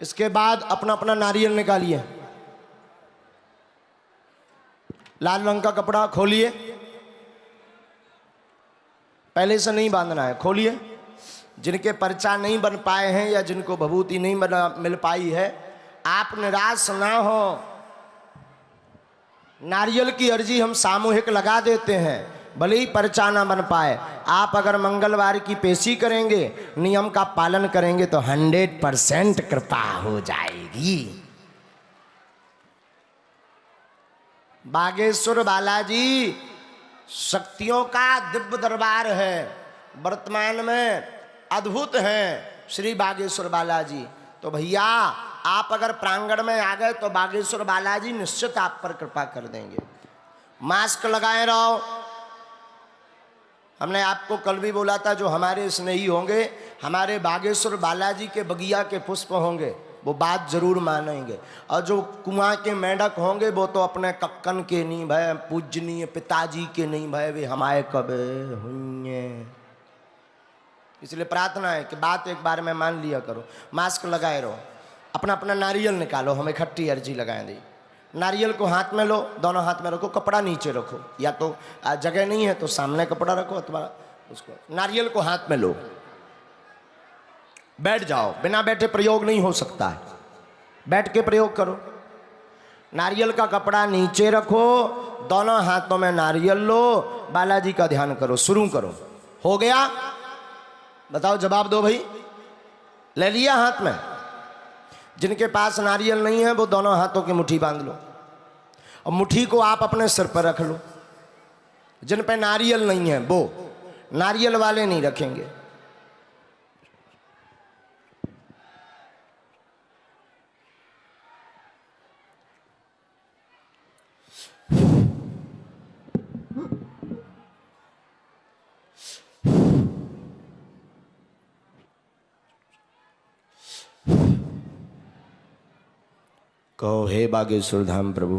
इसके बाद अपना अपना नारियल निकालिए, लाल रंग का कपड़ा खोलिए, पहले से नहीं बांधना है, खोलिए। जिनके पर्चा नहीं बन पाए हैं या जिनको भभूति नहीं मिल पाई है, आप निराश ना हो। नारियल की अर्जी हम सामूहिक लगा देते हैं, भले ही पर्चा ना बन पाए। आप अगर मंगलवार की पेशी करेंगे, नियम का पालन करेंगे तो 100% कृपा हो जाएगी। बागेश्वर बालाजी शक्तियों का दिव्य दरबार है, वर्तमान में अद्भुत हैं श्री बागेश्वर बालाजी। तो भैया आप अगर प्रांगण में आ गए तो बागेश्वर बालाजी निश्चित आप पर कृपा कर देंगे। मास्क लगाए रहो। हमने आपको कल भी बोला था, जो हमारे स्नेही होंगे, हमारे बागेश्वर बालाजी के बगिया के पुष्प होंगे, वो बात जरूर मानेंगे। और जो कुआं के मेंढक होंगे वो तो अपने कक्कन के नहीं भय, पूजनीय पिताजी के नहीं भय, वे हमारे कबे हुए। इसलिए प्रार्थना है कि बात एक बार में मान लिया करो। मास्क लगाए रहो, अपना अपना नारियल निकालो, हम इकट्ठी अर्जी लगाएं दी। नारियल को हाथ में लो, दोनों हाथ में रखो, कपड़ा नीचे रखो, या तो जगह नहीं है तो सामने कपड़ा रखो अथवा उसको। नारियल को हाथ में लो, बैठ जाओ, बिना बैठे प्रयोग नहीं हो सकता है, बैठ के प्रयोग करो। नारियल का कपड़ा नीचे रखो, दोनों हाथों में नारियल लो, बालाजी का ध्यान करो, शुरू करो। हो गया? बताओ, जवाब दो भाई। ले लिया हाथ में? जिनके पास नारियल नहीं है वो दोनों हाथों की मुट्ठी बांध लो, और मुट्ठी को आप अपने सिर पर रख लो। जिन पे नारियल नहीं है वो नारियल वाले नहीं रखेंगे। कहो, हे बागेश्वर धाम प्रभु,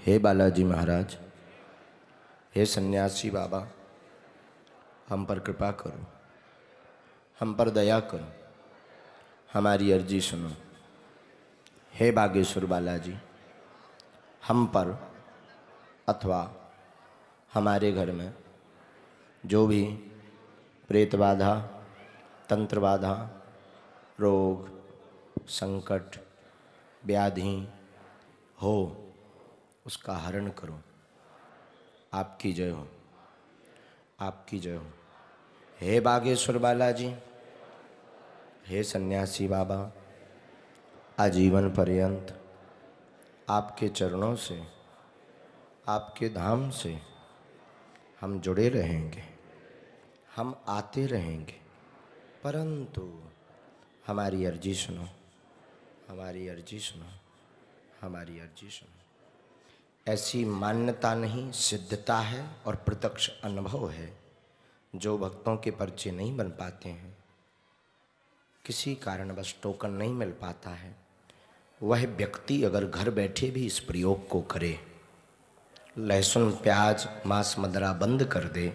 हे बालाजी महाराज, हे सन्यासी बाबा, हम पर कृपा करो, हम पर दया करो, हमारी अर्जी सुनो। हे बागेश्वर बालाजी, हम पर अथवा हमारे घर में जो भी प्रेत बाधा, तंत्र बाधा, रोग, संकट, व्याधि हो, उसका हरण करो। आपकी जय हो, आपकी जय हो। हे बागेश्वर बालाजी, हे सन्यासी बाबा, आजीवन पर्यंत आपके चरणों से, आपके धाम से हम जुड़े रहेंगे, हम आते रहेंगे, परंतु हमारी अर्जी सुनो, हमारी अर्जी सुनो, हमारी अर्जी सुनो। ऐसी मान्यता नहीं, सिद्धता है और प्रत्यक्ष अनुभव है। जो भक्तों के पर्चे नहीं बन पाते हैं, किसी कारणवश टोकन नहीं मिल पाता है, वह व्यक्ति अगर घर बैठे भी इस प्रयोग को करे, लहसुन प्याज मांस मदिरा बंद कर दे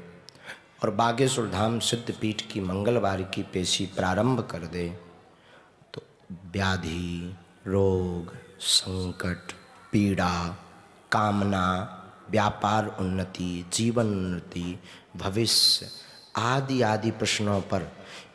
और बागेश्वर धाम सिद्धपीठ की मंगलवार की पेशी प्रारंभ कर दे, तो व्याधि, रोग, संकट, पीड़ा, कामना, व्यापार उन्नति, जीवन उन्नति, भविष्य आदि आदि प्रश्नों पर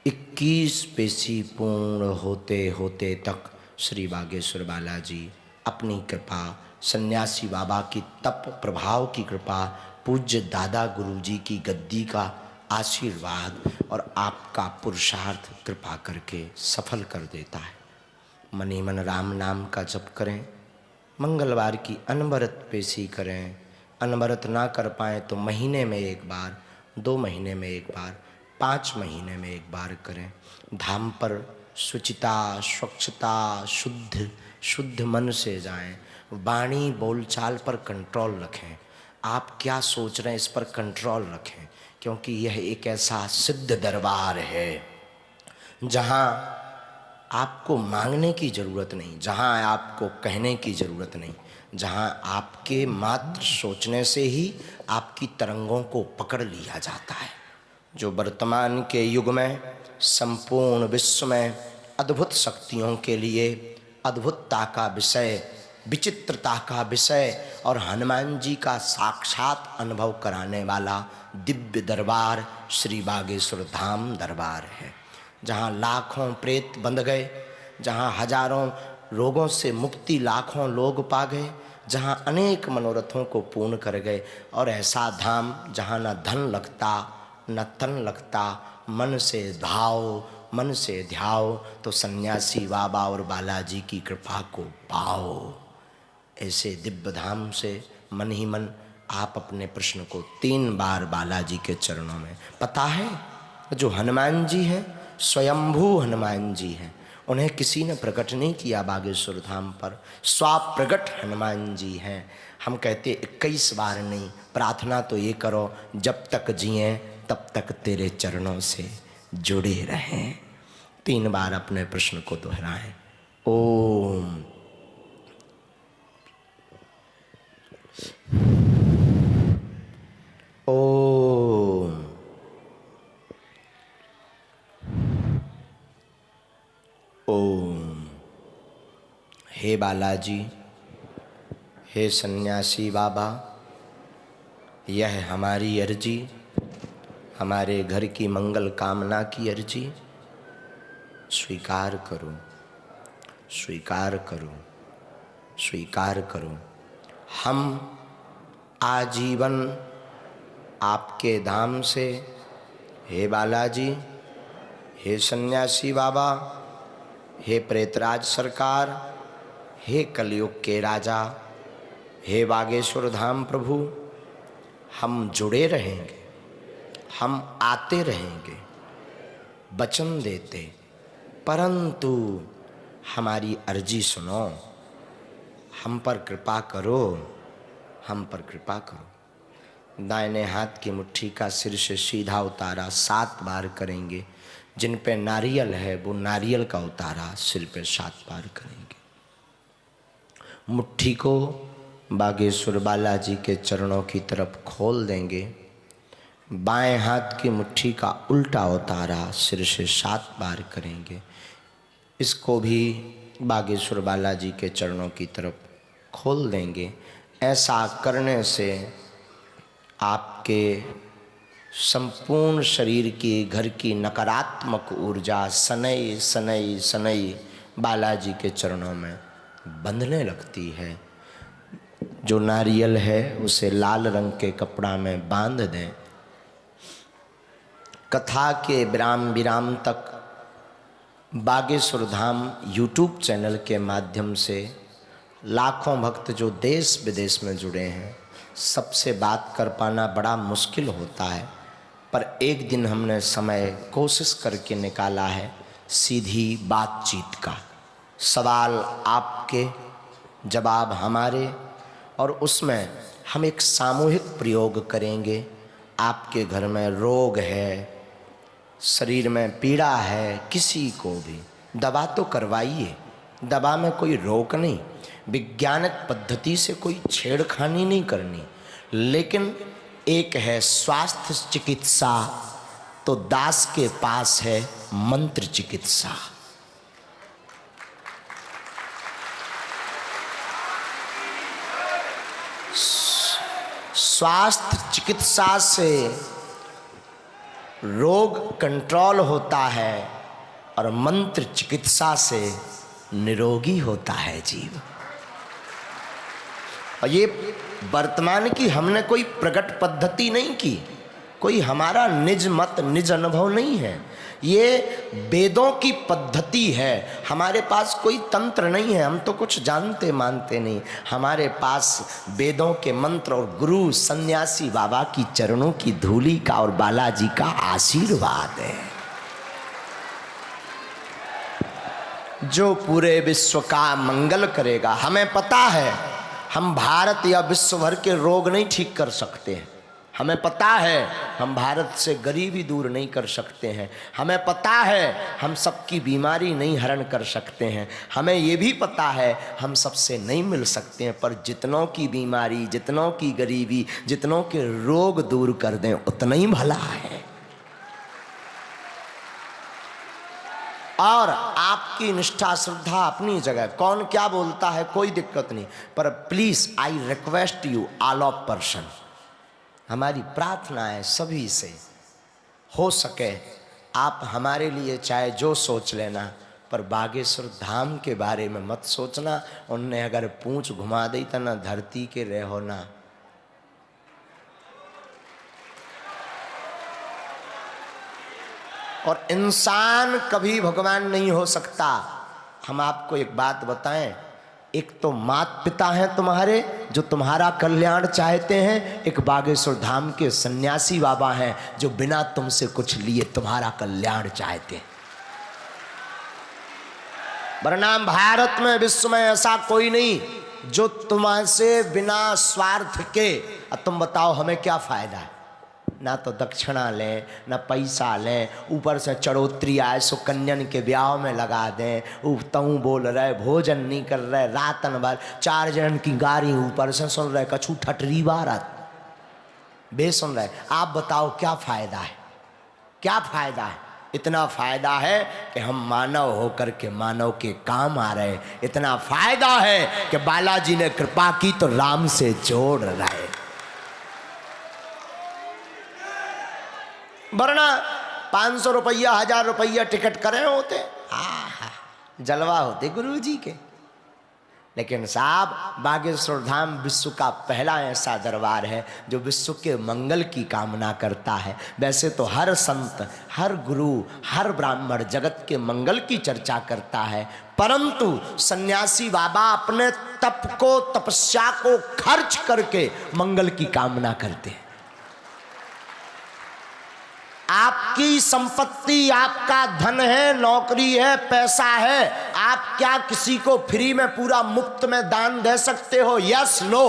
21 पेशी पूर्ण होते होते तक श्री बागेश्वर बालाजी अपनी कृपा, सन्यासी बाबा की तप प्रभाव की कृपा, पूज्य दादा गुरुजी की गद्दी का आशीर्वाद और आपका पुरुषार्थ कृपा करके सफल कर देता है। मनी मन राम नाम का जप करें, मंगलवार की अनवरत पेशी करें। अनवरत ना कर पाएँ तो महीने में एक बार, 2 महीने में एक बार, 5 महीने में एक बार करें। धाम पर शुचिता, स्वच्छता, शुद्ध मन से जाएं। वाणी बोलचाल पर कंट्रोल रखें। आप क्या सोच रहे हैं इस पर कंट्रोल रखें, क्योंकि यह एक ऐसा सिद्ध दरबार है जहाँ आपको मांगने की ज़रूरत नहीं, जहाँ आपको कहने की ज़रूरत नहीं, जहाँ आपके मात्र सोचने से ही आपकी तरंगों को पकड़ लिया जाता है। जो वर्तमान के युग में संपूर्ण विश्व में अद्भुत शक्तियों के लिए अद्भुतता का विषय, विचित्रता का विषय और हनुमान जी का साक्षात अनुभव कराने वाला दिव्य दरबार श्री बागेश्वर धाम दरबार है, जहाँ लाखों प्रेत बंध गए, जहाँ हजारों रोगों से मुक्ति लाखों लोग पा गए, जहाँ अनेक मनोरथों को पूर्ण कर गए। और ऐसा धाम जहाँ न धन लगता न तन लगता, मन से भाव मन से ध्याओ तो सन्यासी बाबा और बालाजी की कृपा को पाओ। ऐसे दिव्य धाम से मन ही मन आप अपने प्रश्न को 3 बार बालाजी के चरणों में, पता है जो हनुमान जी हैं स्वयंभू हनुमान जी हैं, उन्हें किसी ने प्रकट नहीं किया बागेश्वर धाम पर, स्वाप्रगट हनुमान जी हैं। हम कहते 21 बार नहीं, प्रार्थना तो ये करो जब तक जिए तब तक तेरे चरणों से जुड़े रहें। 3 बार अपने प्रश्न को दोहराएं। ओम ओम ओम। हे बालाजी, हे सन्यासी बाबा, यह हमारी अर्जी, हमारे घर की मंगल कामना की अर्जी स्वीकार करो, स्वीकार करो, स्वीकार करो। हम आजीवन आपके धाम से, हे बालाजी, हे सन्यासी बाबा, हे प्रेतराज सरकार, हे कलयुग के राजा, हे बागेश्वर धाम प्रभु, हम जुड़े रहेंगे, हम आते रहेंगे, वचन देते, परंतु हमारी अर्जी सुनो, हम पर कृपा करो, हम पर कृपा करो। दाहिने हाथ की मुट्ठी का सिर से सीधा उतारा 7 बार करेंगे। जिन पे नारियल है वो नारियल का उतारा सिर पे 7 बार करेंगे। मुट्ठी को बागेश्वर बालाजी के चरणों की तरफ खोल देंगे। बाएं हाथ की मुट्ठी का उल्टा उतारा सिर से 7 बार करेंगे। इसको भी बागेश्वर बालाजी के चरणों की तरफ खोल देंगे। ऐसा करने से आपके संपूर्ण शरीर की घर की नकारात्मक ऊर्जा सनई सनई सनई बालाजी के चरणों में बंधने लगती है। जो नारियल है उसे लाल रंग के कपड़ा में बांध दें। कथा के विराम विराम तक बागेश्वर धाम यूट्यूब चैनल के माध्यम से लाखों भक्त जो देश विदेश में जुड़े हैं, सबसे बात कर पाना बड़ा मुश्किल होता है, पर एक दिन हमने समय कोशिश करके निकाला है सीधी बातचीत का। सवाल आपके, जवाब हमारे, और उसमें हम एक सामूहिक प्रयोग करेंगे। आपके घर में रोग है, शरीर में पीड़ा है, किसी को भी दवा तो करवाइए, दवा में कोई रोक नहीं, वैज्ञानिक पद्धति से कोई छेड़खानी नहीं करनी, लेकिन एक है स्वास्थ्य चिकित्सा तो दास के पास है मंत्र चिकित्सा। स्वास्थ्य चिकित्सा से रोग कंट्रोल होता है और मंत्र चिकित्सा से निरोगी होता है जीव। और ये वर्तमान की हमने कोई प्रकट पद्धति नहीं की, कोई हमारा निज मत निज अनुभव नहीं है, ये वेदों की पद्धति है। हमारे पास कोई तंत्र नहीं है, हम तो कुछ जानते मानते नहीं, हमारे पास वेदों के मंत्र और गुरु सन्यासी बाबा की चरणों की धूली का और बालाजी का आशीर्वाद है, जो पूरे विश्व का मंगल करेगा। हमें पता है हम भारत या विश्व भर के रोग नहीं ठीक कर सकते हैं, हमें पता है हम भारत से गरीबी दूर नहीं कर सकते हैं, हमें पता है हम सबकी बीमारी नहीं हरण कर सकते हैं, हमें ये भी पता है हम सबसे नहीं मिल सकते हैं, पर जितनों की बीमारी, जितनों की गरीबी, जितनों के रोग दूर कर दें उतना ही भला है। और आपकी निष्ठा श्रद्धा अपनी जगह, कौन क्या बोलता है कोई दिक्कत नहीं, पर please I request you all of person, हमारी प्रार्थना है सभी से, हो सके आप हमारे लिए चाहे जो सोच लेना, पर बागेश्वर धाम के बारे में मत सोचना। उनने अगर पूंछ घुमा दी तो ना धरती के रहो ना। और इंसान कभी भगवान नहीं हो सकता। हम आपको एक बात बताएं, एक तो माता पिता हैं तुम्हारे जो तुम्हारा कल्याण चाहते हैं, एक बागेश्वर धाम के सन्यासी बाबा हैं जो बिना तुमसे कुछ लिए तुम्हारा कल्याण चाहते हैं। वरना भारत में विश्व में ऐसा कोई नहीं जो तुम्हारे बिना स्वार्थ के, अब तुम बताओ हमें क्या फायदा है, ना तो दक्षिणा लें ना पैसा लें, ऊपर से चढ़ोतरी आए सो कन्यन के ब्याह में लगा दें, तऊ बोल रहे भोजन नहीं कर रहे, रातन भर 4 जन की गाड़ी ऊपर से सुन रहे, कछु ठटरी बारत बे सुन रहे। आप बताओ क्या फायदा है, क्या फायदा है? इतना फायदा है कि हम मानव होकर के मानव के काम आ रहे, इतना फायदा है कि बालाजी ने कृपा की तो राम से जोड़ रहे। वरना 500 रुपया 1000 रुपया टिकट करे होते, आहा जलवा होते गुरुजी के। लेकिन साहब बागेश्वर धाम विश्व का पहला ऐसा दरबार है जो विश्व के मंगल की कामना करता है। वैसे तो हर संत, हर गुरु, हर ब्राह्मण जगत के मंगल की चर्चा करता है, परंतु सन्यासी बाबा अपने तप को, तपस्या को खर्च करके मंगल की कामना करते हैं। आपकी संपत्ति, आपका धन है, नौकरी है, पैसा है, आप क्या किसी को फ्री में पूरा मुफ्त में दान दे सकते हो? Yes no?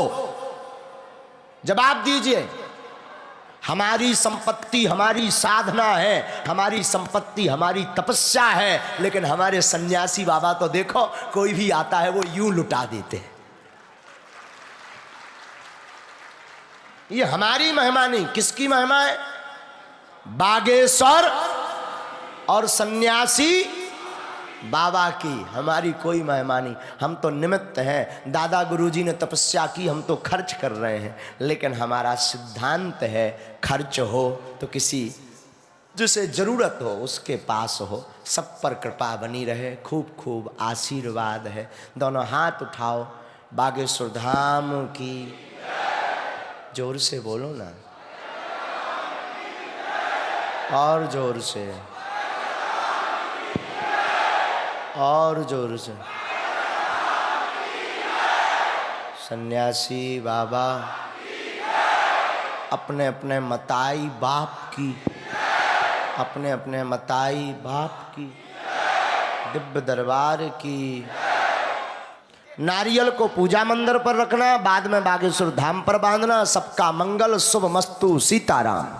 जवाब दीजिए। हमारी संपत्ति हमारी साधना है, हमारी संपत्ति हमारी तपस्या है, लेकिन हमारे सन्यासी बाबा तो देखो कोई भी आता है वो यूं लुटा देते हैं। ये हमारी महिमा नहीं, किसकी महिमा है? बागेश्वर और सन्यासी बाबा की, हमारी कोई महिमा नहीं। हम तो निमित्त हैं, दादा गुरुजी ने तपस्या की, हम तो खर्च कर रहे हैं, लेकिन हमारा सिद्धांत है खर्च हो तो किसी जिसे जरूरत हो उसके पास हो। सब पर कृपा बनी रहे, खूब खूब आशीर्वाद है। दोनों हाथ उठाओ, बागेश्वर धाम की, जोर से बोलो ना, और जोर से, और जोर से। सन्यासी बाबा अपने अपने मताई बाप की, अपने अपने मताई बाप की, दिव्य दरबार की। नारियल को पूजा मंदिर पर रखना, बाद में बागेश्वर धाम पर बांधना। सबका मंगल, शुभ मस्तु, सीताराम।